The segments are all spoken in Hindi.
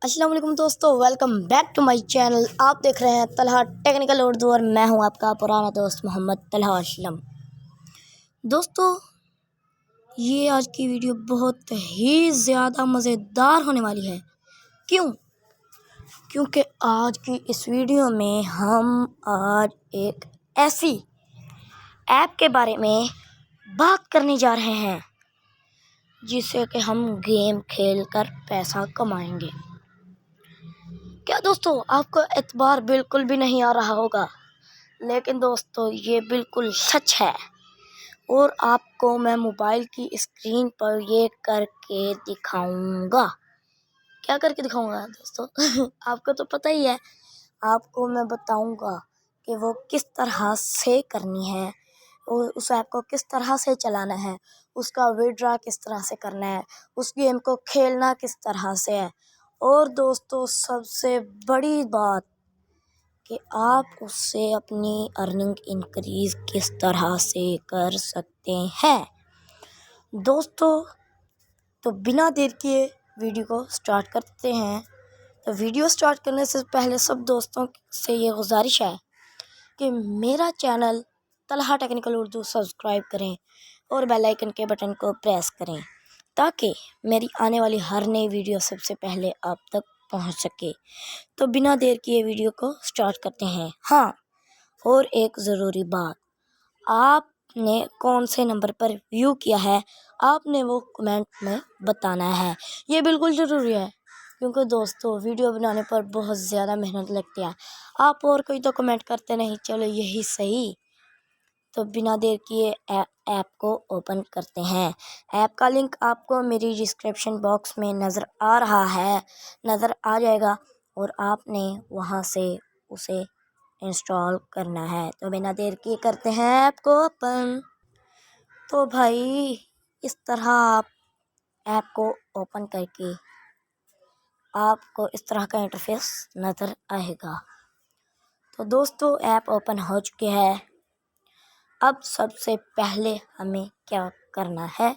अस्सलाम वालेकुम दोस्तों, welcome back to my channel. आप देख रहे हैं तलहा टेक्निकल उर्दू और मैं हूं आपका पुराना दोस्त मोहम्मद तलहा असलम। दोस्तों, ये आज की वीडियो बहुत ही ज़्यादा मज़ेदार होने वाली है। क्यों? क्योंकि आज की इस वीडियो में हम आज एक ऐसी ऐप के बारे में बात करने जा रहे हैं जिससे कि हम गेम खेलकर पैसा कमाएंगे। क्या दोस्तों, आपको एतबार बिल्कुल भी नहीं आ रहा होगा, लेकिन दोस्तों ये बिल्कुल सच है। और आपको मैं मोबाइल की स्क्रीन पर ये करके दिखाऊंगा। क्या करके दिखाऊंगा दोस्तों? आपको तो पता ही है। आपको मैं बताऊंगा कि वो किस तरह से करनी है और उस ऐप को किस तरह से चलाना है, उसका विड्रॉ किस तरह से करना है, उस गेम को खेलना किस तरह से है। और दोस्तों, सबसे बड़ी बात कि आप उससे अपनी अर्निंग इंक्रीज़ किस तरह से कर सकते हैं। दोस्तों, तो बिना देर किए वीडियो को स्टार्ट करते हैं। तो वीडियो स्टार्ट करने से पहले सब दोस्तों से ये गुजारिश है कि मेरा channel Talha technical Urdu subscribe करें और बेल आइकन के बटन को प्रेस करें ताकि मेरी आने वाली हर नई वीडियो सबसे पहले आप तक पहुंच सके। तो बिना देर किए वीडियो को स्टार्ट करते हैं। हाँ, और एक ज़रूरी बात, आपने कौन से नंबर पर व्यू किया है आपने वो कमेंट में बताना है। ये बिल्कुल ज़रूरी है क्योंकि दोस्तों वीडियो बनाने पर बहुत ज़्यादा मेहनत लगती है। आप और कोई तो कमेंट करते नहीं, चलो यही सही। तो बिना देर किए ऐप को ओपन करते हैं। ऐप का लिंक आपको मेरी डिस्क्रिप्शन बॉक्स में नज़र आ रहा है, नज़र आ जाएगा और आपने वहां से उसे इंस्टॉल करना है। तो बिना देर किए करते हैं ऐप को ओपन। तो भाई, इस तरह आप ऐप को ओपन करके आपको इस तरह का इंटरफेस नज़र आएगा। तो दोस्तों, ऐप ओपन हो चुके हैं। अब सबसे पहले हमें क्या करना है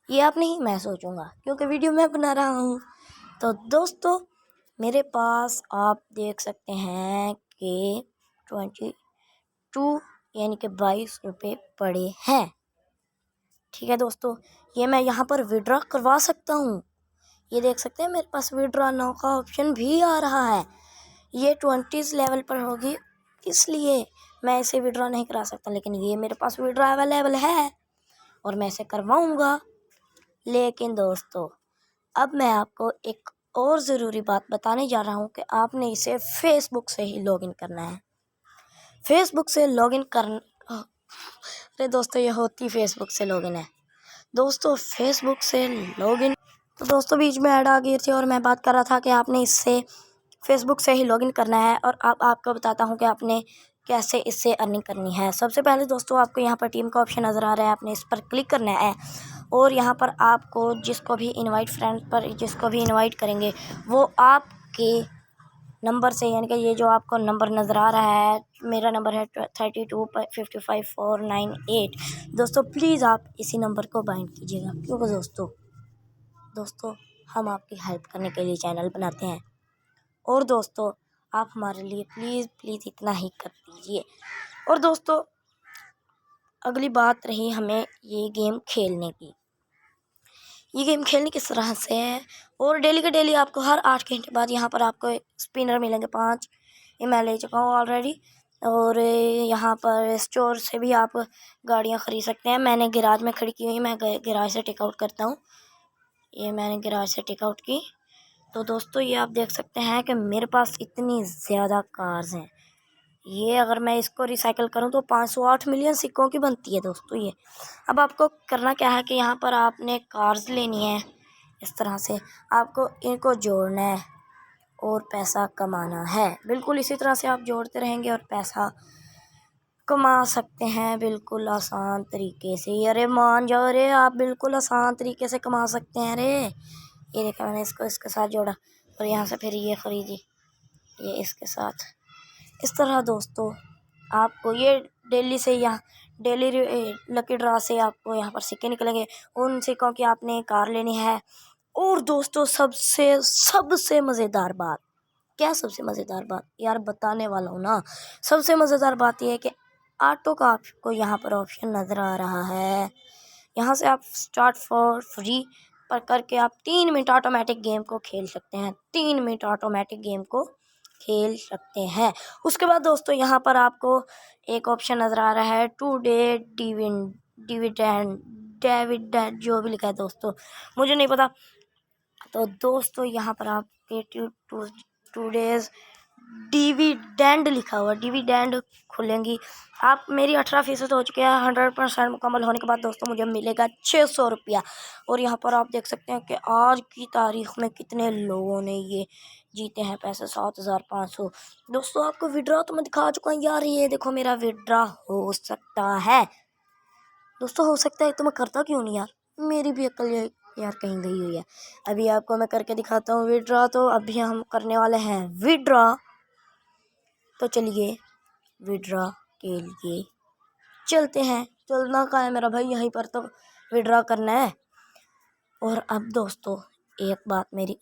ये आप नहीं, मैं सोचूंगा क्योंकि वीडियो मैं बना रहा हूँ। तो दोस्तों, मेरे पास आप देख सकते हैं कि 22 यानी कि 22 रुपये पड़े हैं। ठीक है दोस्तों, ये मैं यहाँ पर विड्रॉ करवा सकता हूँ। ये देख सकते हैं मेरे पास विड्रॉ नाउ का ऑप्शन भी आ रहा है। ये 20 लेवल पर होगी, इसलिए मैं इसे विड्रॉ नहीं करा सकता, लेकिन ये मेरे पास विड्रॉ अवेलेबल है और मैं इसे करवाऊँगा। लेकिन दोस्तों, अब मैं आपको एक और ज़रूरी बात बताने जा रहा हूँ कि आपने इसे फेसबुक से ही लॉगिन करना है। फेसबुक से लॉगिन अरे दोस्तों, ये होती फेसबुक से लॉगिन है। दोस्तों, फेसबुक से लॉगिन, तो दोस्तों बीच में ऐड आ गई थी और मैं बात कर रहा था कि आपने इससे फेसबुक से ही लॉगिन करना है। और अब आपको बताता हूँ कि आपने कैसे इससे अर्निंग करनी है। सबसे पहले दोस्तों, आपको यहाँ पर टीम का ऑप्शन नज़र आ रहा है, आपने इस पर क्लिक करना है और यहाँ पर आपको जिसको भी इनवाइट फ्रेंड पर जिसको भी इनवाइट करेंगे वो आपके नंबर से, यानी कि ये जो आपको नंबर नज़र आ रहा है, मेरा नंबर है 32555498। दोस्तों प्लीज़ आप इसी नंबर को बाइंड कीजिएगा क्योंकि दोस्तों हम आपकी हेल्प करने के लिए चैनल बनाते हैं। और दोस्तों, आप हमारे लिए प्लीज़ प्लीज़ इतना ही कर दीजिए। और दोस्तों, अगली बात रही हमें ये गेम खेलने की। ये गेम खेलने किस तरह से है, और डेली के डेली आपको हर 8 घंटे बाद यहाँ पर आपको स्पिनर मिलेंगे 5। ये मैं ले चुका हूँ ऑलरेडी। और यहाँ पर स्टोर से भी आप गाड़ियाँ ख़रीद सकते हैं। मैंने गैराज में खड़ी की हुई, मैं गैराज से टेक आउट करता हूँ। ये मैंने गैराज से टेक आउट की। तो दोस्तों, ये आप देख सकते हैं कि मेरे पास इतनी ज़्यादा कार्स हैं। ये अगर मैं इसको रिसाइकल करूं तो 508 मिलियन सिक्कों की बनती है दोस्तों ये। अब आपको करना क्या है कि यहाँ पर आपने कार्स लेनी है। इस तरह से आपको इनको जोड़ना है और पैसा कमाना है। बिल्कुल इसी तरह से आप जोड़ते रहेंगे और पैसा कमा सकते हैं बिल्कुल आसान तरीके से। अरे मान जाओ, अरे आप बिल्कुल आसान तरीके से कमा सकते हैं। अरे ये देखा, मैंने इसको इसके साथ जोड़ा और यहाँ से फिर ये ख़रीदी, ये इसके साथ। इस तरह दोस्तों, आपको ये डेली से यहाँ डेली लकी ड्रा से आपको यहाँ पर सिक्के निकलेंगे। उन सिक्कों की आपने कार लेनी है और दोस्तों सबसे मज़ेदार बात, क्या सबसे मज़ेदार बात यार बताने वाला हूँ ना। सबसे मज़ेदार बात यह है कि ऑटो का आपको यहाँ पर ऑप्शन नज़र आ रहा है। यहाँ से आप स्टार्ट फॉर फ्री पर करके आप 3 मिनट ऑटोमेटिक गेम को खेल सकते हैं। 3 मिनट ऑटोमेटिक गेम को खेल सकते हैं। उसके बाद दोस्तों यहाँ पर आपको एक ऑप्शन नज़र आ रहा है टुडे डिविडेंड डेविडेंड जो भी लिखा है दोस्तों, मुझे नहीं पता। तो दोस्तों यहाँ पर आप टूडेज डिविडेंड लिखा हुआ, डिविडेंड खुलेंगी। आप मेरी 18% हो चुके हैं। 100% मुकम्मल होने के बाद दोस्तों मुझे मिलेगा 600 रुपया। और यहाँ पर आप देख सकते हैं कि आज की तारीख में कितने लोगों ने ये जीते हैं पैसे, 7500। दोस्तों आपको विड्रॉ तो मैं दिखा चुका हूँ यार, ये देखो मेरा विड्रॉ हो सकता है दोस्तों, हो सकता है। तो मैं करता क्यों नहीं यार, मेरी भी अक्ल यार कहीं गई हुई है। अभी आपको मैं करके दिखाता हूँ विड्रॉ। तो अभी हम करने वाले हैं विड्रॉ। तो चलिए विड्रॉ के लिए चलते हैं। चलना कहाँ है मेरा भाई, यहीं पर तो विड्रॉ करना है। और अब दोस्तों एक बात मेरी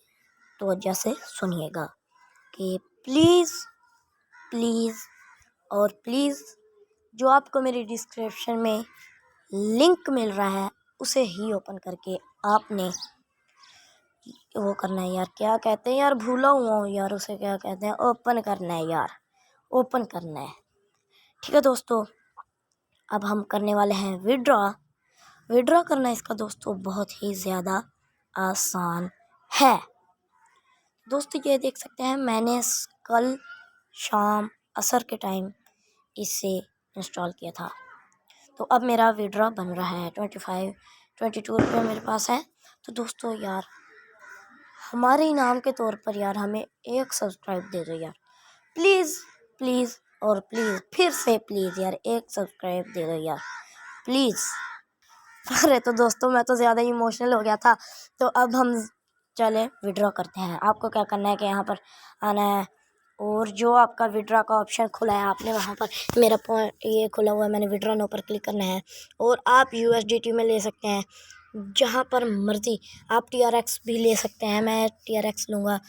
तवज्जो से सुनिएगा कि प्लीज़ और प्लीज़ जो आपको मेरी डिस्क्रिप्शन में लिंक मिल रहा है उसे ही ओपन करके आपने वो करना है यार, क्या कहते हैं यार, भूला हुआ हूँ यार, उसे क्या कहते हैं, ओपन करना है यार, ओपन करना है। ठीक है दोस्तों, अब हम करने वाले हैं विड्रॉ। विड्रॉ करना इसका दोस्तों बहुत ही ज़्यादा आसान है। दोस्तों ये देख सकते हैं मैंने कल शाम असर के टाइम इसे इंस्टॉल किया था। तो अब मेरा विड्रॉ बन रहा है 22 रुपये मेरे पास है। तो दोस्तों यार हमारे इनाम के तौर पर यार हमें एक सब्सक्राइब दे दो यार, प्लीज़ और प्लीज़, फिर से प्लीज़ यार, एक सब्सक्राइब दे दो यार प्लीज़। अरे तो दोस्तों मैं तो ज़्यादा इमोशनल हो गया था। तो अब हम चले विड्रॉ करते हैं। आपको क्या करना है कि यहाँ पर आना है और जो आपका विड्रॉ का ऑप्शन खुला है आपने वहाँ पर, मेरा पॉइंट ये खुला हुआ है, मैंने विड्रॉ नो पर क्लिक करना है। और आप USDT में ले सकते हैं जहाँ पर मर्ज़ी। आप TRX भी ले सकते हैं, मैं TRX लूँगा।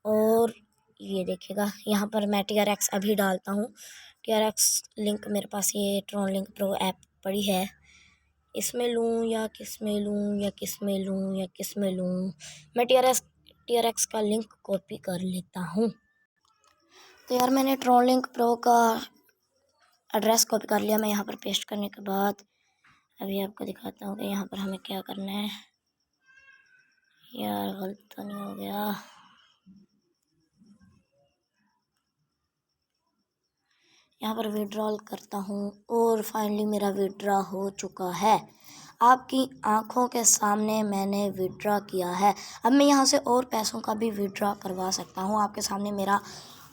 और ये देखिएगा यहाँ पर मैं TRX अभी डालता हूँ। TRX लिंक मेरे पास ये ट्रॉन लिंक प्रो ऐप पड़ी है, इसमें लूँ या किस में लूँ। मैं TRX का लिंक कॉपी कर लेता हूँ। तो यार मैंने ट्रॉन लिंक प्रो का एड्रेस कॉपी कर लिया। मैं यहाँ पर पेस्ट करने के बाद अभी आपको दिखाता हूँ कि यहाँ पर हमें क्या करना है। यार गलत तो नहीं हो गया, यहाँ पर विड्रॉल करता हूँ और फाइनली मेरा विड्रॉ हो चुका है। आपकी आंखों के सामने मैंने विड्रॉ किया है। अब मैं यहाँ से और पैसों का भी विड्रॉ करवा सकता हूँ। आपके सामने मेरा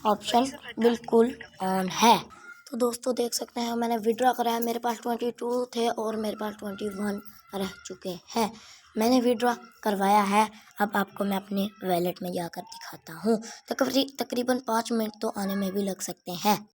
ऑप्शन बिल्कुल ऑन है। तो दोस्तों देख सकते हैं मैंने विड्रॉ करा है, मेरे पास 22 थे और मेरे पास 21 रह चुके हैं। मैंने विड्रॉ करवाया है। अब आपको मैं अपने वॉलेट में जाकर दिखाता हूँ। तकरीबन 5 मिनट तो आने में भी लग सकते हैं।